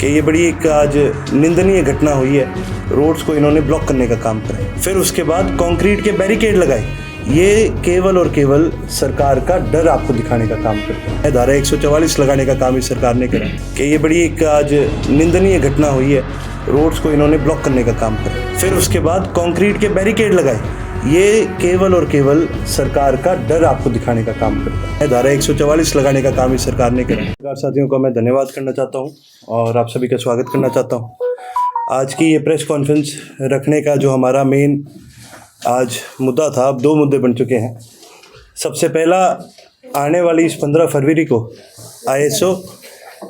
कि ये बड़ी एक आज निंदनीय घटना हुई है। रोड्स को इन्होंने ब्लॉक करने का काम करा, फिर उसके बाद कंक्रीट के बैरिकेड लगाए। ये केवल और केवल सरकार का डर आपको दिखाने का काम करता है। धारा 144 लगाने का काम इस सरकार ने करा कि ये बड़ी एक आज निंदनीय घटना हुई है। रोड्स को इन्होंने ब्लॉक करने का काम करा, फिर उसके बाद कंक्रीट के बैरिकेड लगाए। ये केवल और केवल सरकार का डर आपको दिखाने का काम करता है। धारा 144 लगाने का काम इस सरकार ने करा। सरकार साथियों का मैं धन्यवाद करना चाहता हूँ और आप सभी का स्वागत करना चाहता हूँ। आज की ये प्रेस कॉन्फ्रेंस रखने का जो हमारा मेन आज मुद्दा था, अब दो मुद्दे बन चुके हैं। सबसे पहला, आने वाली इस 15 फरवरी को ISO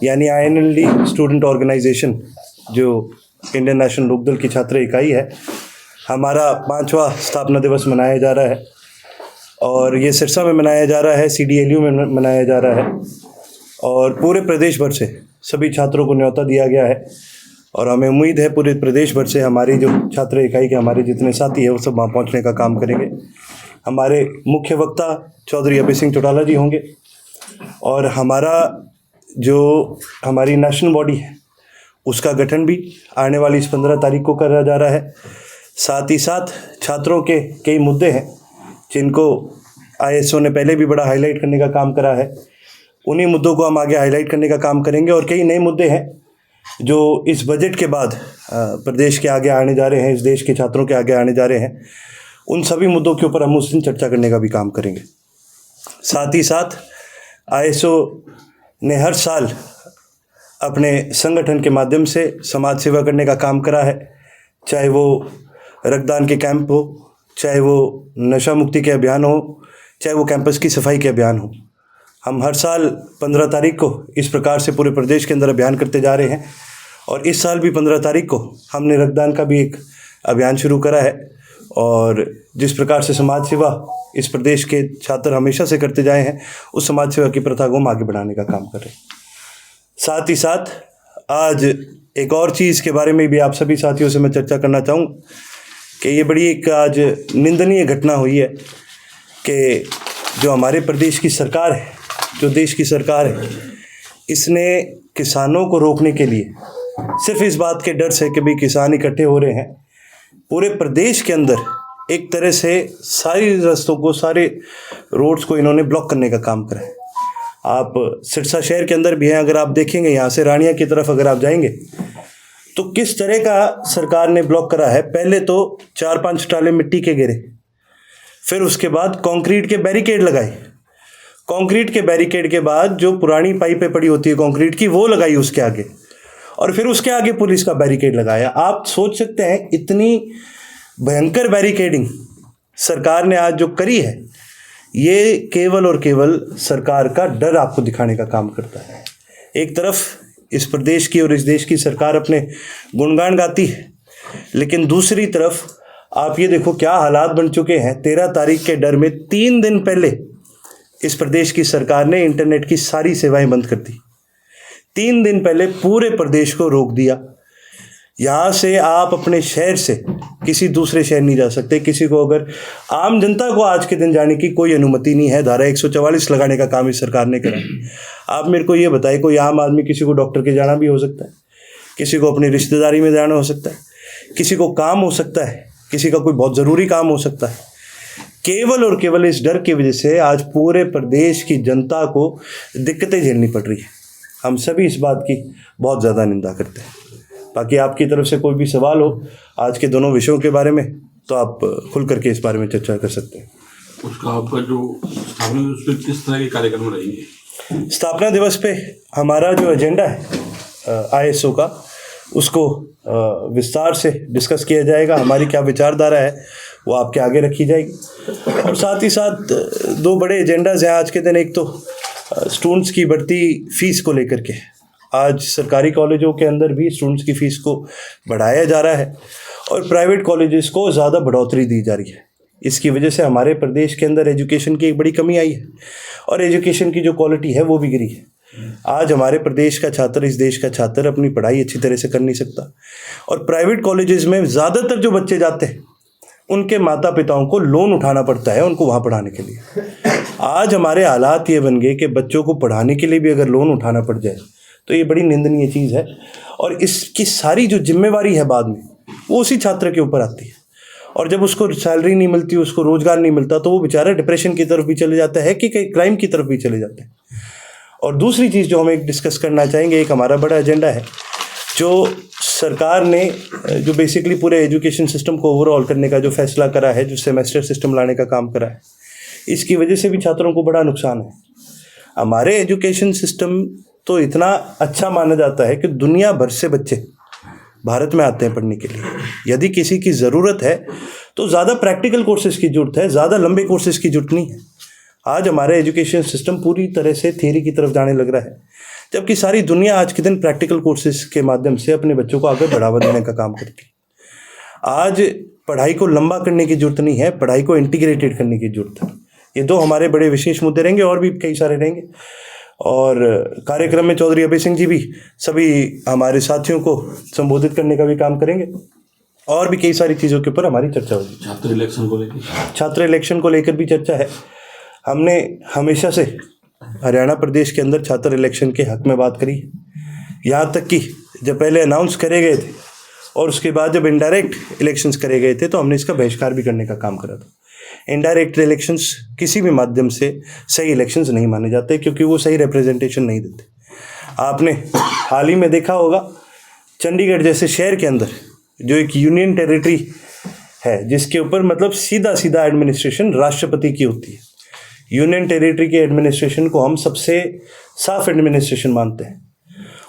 यानी INLD स्टूडेंट ऑर्गेनाइजेशन, जो इंडियन नेशनल लोकदल की छात्र इकाई है, हमारा 5वां स्थापना दिवस मनाया जा रहा है और ये सिरसा में मनाया जा रहा है, CDLU में मनाया जा रहा है और पूरे प्रदेश भर से सभी छात्रों को न्योता दिया गया है और हमें उम्मीद है पूरे प्रदेश भर से हमारी जो छात्र इकाई के हमारे जितने साथी हैं वो सब वहाँ पहुँचने का काम करेंगे। हमारे मुख्य वक्ता चौधरी अभय सिंह चौटाला जी होंगे और हमारी नेशनल बॉडी है उसका गठन भी आने वाली इस 15 तारीख को करा जा रहा है। साथ ही साथ छात्रों के कई मुद्दे हैं जिनको ISO ने पहले भी बड़ा हाईलाइट करने का काम करा है। उन्हीं मुद्दों को हम आगे हाईलाइट करने का काम करेंगे और कई नए मुद्दे हैं जो इस बजट के बाद प्रदेश के आगे आने जा रहे हैं, इस देश के छात्रों के आगे आने जा रहे हैं। उन सभी मुद्दों के ऊपर हम उस दिन चर्चा करने का भी काम करेंगे। साथ ही साथ ISO ने हर साल अपने संगठन के माध्यम से समाज सेवा करने का काम करा है, चाहे वो रक्तदान के कैंप हो, चाहे वो नशा मुक्ति के अभियान हो, चाहे वो कैंपस की सफाई के अभियान हो। हम हर साल 15 तारीख को इस प्रकार से पूरे प्रदेश के अंदर अभियान करते जा रहे हैं और इस साल भी 15 तारीख को हमने रक्तदान का भी एक अभियान शुरू करा है और जिस प्रकार से समाज सेवा इस प्रदेश के छात्र हमेशा से करते जाए हैं, उस समाज सेवा की प्रथा को हम आगे बढ़ाने का काम कर रहे हैं। साथ ही साथ आज एक और चीज़ के बारे में भी आप सभी साथियों से मैं चर्चा करना चाहूँगा कि ये बड़ी एक आज निंदनीय घटना हुई है कि जो हमारे प्रदेश की सरकार है, जो देश की सरकार है, इसने किसानों को रोकने के लिए सिर्फ इस बात के डर से कि भाई किसान इकट्ठे हो रहे हैं, पूरे प्रदेश के अंदर एक तरह से सारी रास्तों को, सारे रोड्स को इन्होंने ब्लॉक करने का काम करा है। आप सिरसा शहर के अंदर भी हैं, अगर आप देखेंगे यहाँ से रानिया की तरफ अगर आप जाएंगे तो किस तरह का सरकार ने ब्लॉक करा है। पहले तो 4-5 टाले मिट्टी के गिरे, फिर उसके बाद कंक्रीट के बैरिकेड लगाए। कंक्रीट के बैरिकेड के बाद जो पुरानी पाइपें पड़ी होती है कंक्रीट की, वो लगाई उसके आगे और फिर उसके आगे पुलिस का बैरिकेड लगाया। आप सोच सकते हैं इतनी भयंकर बैरिकेडिंग सरकार ने आज जो करी है, ये केवल और केवल सरकार का डर आपको दिखाने का काम करता है। एक तरफ इस प्रदेश की और इस देश की सरकार अपने गुणगान गाती है, लेकिन दूसरी तरफ आप ये देखो क्या हालात बन चुके हैं। 13 तारीख के डर में 3 दिन पहले इस प्रदेश की सरकार ने इंटरनेट की सारी सेवाएं बंद कर दी। 3 दिन पहले पूरे प्रदेश को रोक दिया। यहाँ से आप अपने शहर से किसी दूसरे शहर नहीं जा सकते। किसी को अगर आम जनता को आज के दिन जाने की कोई अनुमति नहीं है। धारा 144 लगाने का काम इस सरकार ने करा। आप मेरे को ये बताइए, कोई आम आदमी किसी को डॉक्टर के जाना भी हो सकता है, किसी को अपनी रिश्तेदारी में जाना हो सकता है, किसी को काम हो सकता है, किसी का कोई बहुत ज़रूरी काम हो सकता है। केवल और केवल इस डर की वजह से आज पूरे प्रदेश की जनता को दिक्कतें झेलनी पड़ रही है। हम सभी इस बात की बहुत ज़्यादा निंदा करते हैं। बाकी आपकी तरफ से कोई भी सवाल हो आज के दोनों विषयों के बारे में तो आप खुल करके इस बारे में चर्चा कर सकते हैं। उसका आपका जो स्थापना दिवस पे किस तरह के कार्यक्रम रहेंगे? स्थापना दिवस पे हमारा जो एजेंडा है ISO का, उसको विस्तार से डिस्कस किया जाएगा। हमारी क्या विचारधारा है वो आपके आगे रखी जाएगी और साथ ही साथ 2 बड़े एजेंडाज हैं आज के दिन। एक तो स्टूडेंट्स की बढ़ती फीस को लेकर के, आज सरकारी कॉलेजों के अंदर भी स्टूडेंट्स की फ़ीस को बढ़ाया जा रहा है और प्राइवेट कॉलेजेस को ज़्यादा बढ़ोतरी दी जा रही है। इसकी वजह से हमारे प्रदेश के अंदर एजुकेशन की एक बड़ी कमी आई है और एजुकेशन की जो क्वालिटी है वो भी गिरी है। आज हमारे प्रदेश का छात्र, इस देश का छात्र अपनी पढ़ाई अच्छी तरह से कर नहीं सकता और प्राइवेट कॉलेजेस में ज़्यादातर जो बच्चे जाते हैं उनके माता पिताओं को लोन उठाना पड़ता है उनको वहाँ पढ़ाने के लिए। आज हमारे हालात ये बन गए कि बच्चों को पढ़ाने के लिए भी अगर लोन उठाना पड़ जाए तो ये बड़ी निंदनीय चीज़ है। और इसकी सारी जो जिम्मेवारी है बाद में वो उसी छात्र के ऊपर आती है, और जब उसको सैलरी नहीं मिलती, उसको रोजगार नहीं मिलता, तो वो बेचारा डिप्रेशन की तरफ भी चले जाता है कि कहीं क्राइम की तरफ भी चले जाते हैं। और दूसरी चीज़ जो हम एक डिस्कस करना चाहेंगे, एक हमारा बड़ा एजेंडा है जो सरकार ने जो बेसिकली पूरे एजुकेशन सिस्टम को ओवरऑल करने का जो फैसला करा है, जो सेमेस्टर सिस्टम लाने का काम करा है, इसकी वजह से भी छात्रों को बड़ा नुकसान है। हमारे एजुकेशन सिस्टम तो इतना अच्छा माना जाता है कि दुनिया भर से बच्चे भारत में आते हैं पढ़ने के लिए। यदि किसी की ज़रूरत है तो ज़्यादा प्रैक्टिकल कोर्सेज़ की ज़रूरत है, ज़्यादा लंबे कोर्सेज़ की ज़रूरत नहीं है। आज हमारा एजुकेशन सिस्टम पूरी तरह से थियरी की तरफ जाने लग रहा है, जबकि सारी दुनिया आज के दिन प्रैक्टिकल कोर्सेज़ के माध्यम से अपने बच्चों को आगे बढ़ावा देने का काम करती है। आज पढ़ाई को लंबा करने की ज़रूरत नहीं है, पढ़ाई को इंटीग्रेटेड करने की ज़रूरत है। ये दो हमारे बड़े विशेष मुद्दे रहेंगे, और भी कई सारे रहेंगे। और कार्यक्रम में चौधरी अभय सिंह जी भी सभी हमारे साथियों को संबोधित करने का भी काम करेंगे, और भी कई सारी चीज़ों के ऊपर हमारी चर्चा होगी। छात्र इलेक्शन को लेकर भी चर्चा है। हमने हमेशा से हरियाणा प्रदेश के अंदर छात्र इलेक्शन के हक में बात करी, यहाँ तक कि जब पहले अनाउंस करे गए थे और उसके बाद जब इनडायरेक्ट इलेक्शंस करे गए थे तो हमने इसका बहिष्कार भी करने का काम करा था। इनडायरेक्ट इलेक्शंस किसी भी माध्यम से सही इलेक्शंस नहीं माने जाते, क्योंकि वो सही रिप्रेजेंटेशन नहीं देते। आपने हाल ही में देखा होगा, चंडीगढ़ जैसे शहर के अंदर जो एक यूनियन टेरिटरी है, जिसके ऊपर मतलब सीधा सीधा एडमिनिस्ट्रेशन राष्ट्रपति की होती है, यूनियन टेरिटरी के एडमिनिस्ट्रेशन को हम सबसे साफ एडमिनिस्ट्रेशन मानते हैं,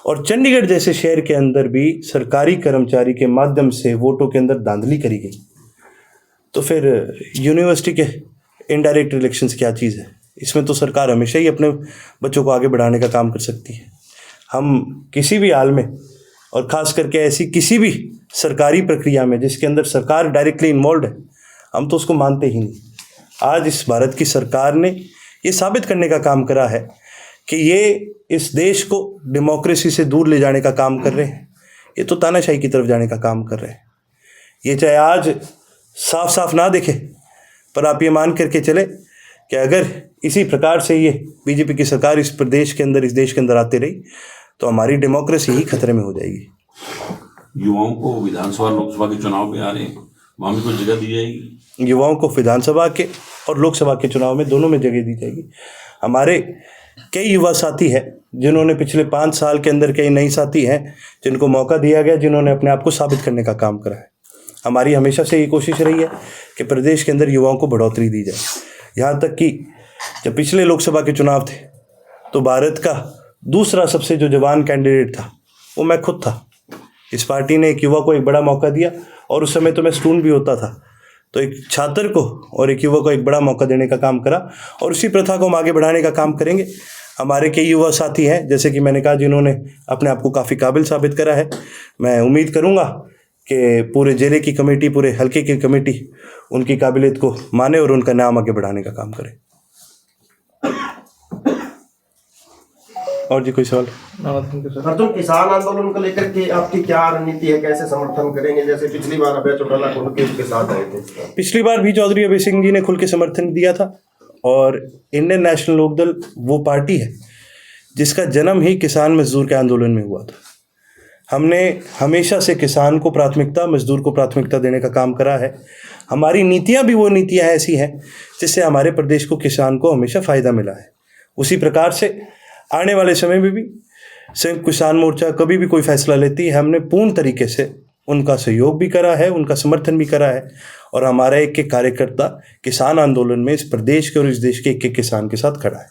और चंडीगढ़ जैसे शहर के अंदर भी सरकारी कर्मचारी के माध्यम से वोटों के अंदर धांधली करी गई, तो फिर यूनिवर्सिटी के इनडायरेक्ट इलेक्शंस क्या चीज़ है? इसमें तो सरकार हमेशा ही अपने बच्चों को आगे बढ़ाने का काम कर सकती है। हम किसी भी हाल में, और ख़ास करके ऐसी किसी भी सरकारी प्रक्रिया में जिसके अंदर सरकार डायरेक्टली इन्वॉल्व है, हम तो उसको मानते ही नहीं। आज इस भारत की सरकार ने ये साबित करने का काम करा है कि ये इस देश को डेमोक्रेसी से दूर ले जाने का काम कर रहे हैं, ये तो तानाशाही की तरफ जाने का काम कर रहे हैं। ये चाहे आज साफ साफ ना दिखे, पर आप ये मान करके चले कि अगर इसी प्रकार से ये बीजेपी की सरकार इस प्रदेश के अंदर, इस देश के अंदर आती रही, तो हमारी डेमोक्रेसी ही खतरे में हो जाएगी। युवाओं को विधानसभा लोकसभा के चुनाव में आ रहे हैं, वहाँ भी कुछ जगह दी जाएगी? युवाओं को विधानसभा के और लोकसभा के चुनाव में दोनों में जगह दी जाएगी। हमारे कई युवा साथी हैं जिन्होंने पिछले 5 साल के अंदर, कई नई साथी हैं जिनको मौका दिया गया, जिन्होंने अपने आप को साबित करने का काम करा है। हमारी हमेशा से ये कोशिश रही है कि प्रदेश के अंदर युवाओं को बढ़ोतरी दी जाए। यहाँ तक कि जब पिछले लोकसभा के चुनाव थे तो भारत का दूसरा सबसे जो जवान कैंडिडेट था वो मैं खुद था। इस पार्टी ने एक युवा को एक बड़ा मौका दिया, और उस समय तो मैं स्टूडेंट भी होता था, तो एक छात्र को और एक युवा को एक बड़ा मौका देने का काम करा, और उसी प्रथा को हम आगे बढ़ाने का काम करेंगे। हमारे कई युवा साथी हैं, जैसे कि मैंने कहा, जिन्होंने अपने आप को काफ़ी काबिल साबित करा है। मैं उम्मीद करूँगा कि पूरे जिले की कमेटी, पूरे हल्के की कमेटी उनकी काबिलियत को माने और उनका नाम आगे बढ़ाने का काम करे। और जी कोई सवाल? अर्जुन, किसान आंदोलन को लेकर के आपकी क्या रणनीति है, कैसे समर्थन करेंगे? जैसे पिछली बार अभय चौटाला खुल के उसके साथ आए थे, पिछली बार भी चौधरी अभय सिंह जी ने खुल के समर्थन दिया था, और इंडियन नेशनल लोकदल वो पार्टी है जिसका जन्म ही किसान मजदूर के आंदोलन में हुआ था। हमने हमेशा से किसान को प्राथमिकता, मजदूर को प्राथमिकता देने का काम करा है। हमारी नीतियाँ भी वो नीतियाँ ऐसी हैं जिससे हमारे प्रदेश को, किसान को हमेशा फ़ायदा मिला है। उसी प्रकार से आने वाले समय में भी संयुक्त किसान मोर्चा कभी भी कोई फैसला लेती है, हमने पूर्ण तरीके से उनका सहयोग भी करा है, उनका समर्थन भी करा है, और हमारा एक एक कार्यकर्ता किसान आंदोलन में इस प्रदेश के और इस देश के एक एक किसान के साथ खड़ा है।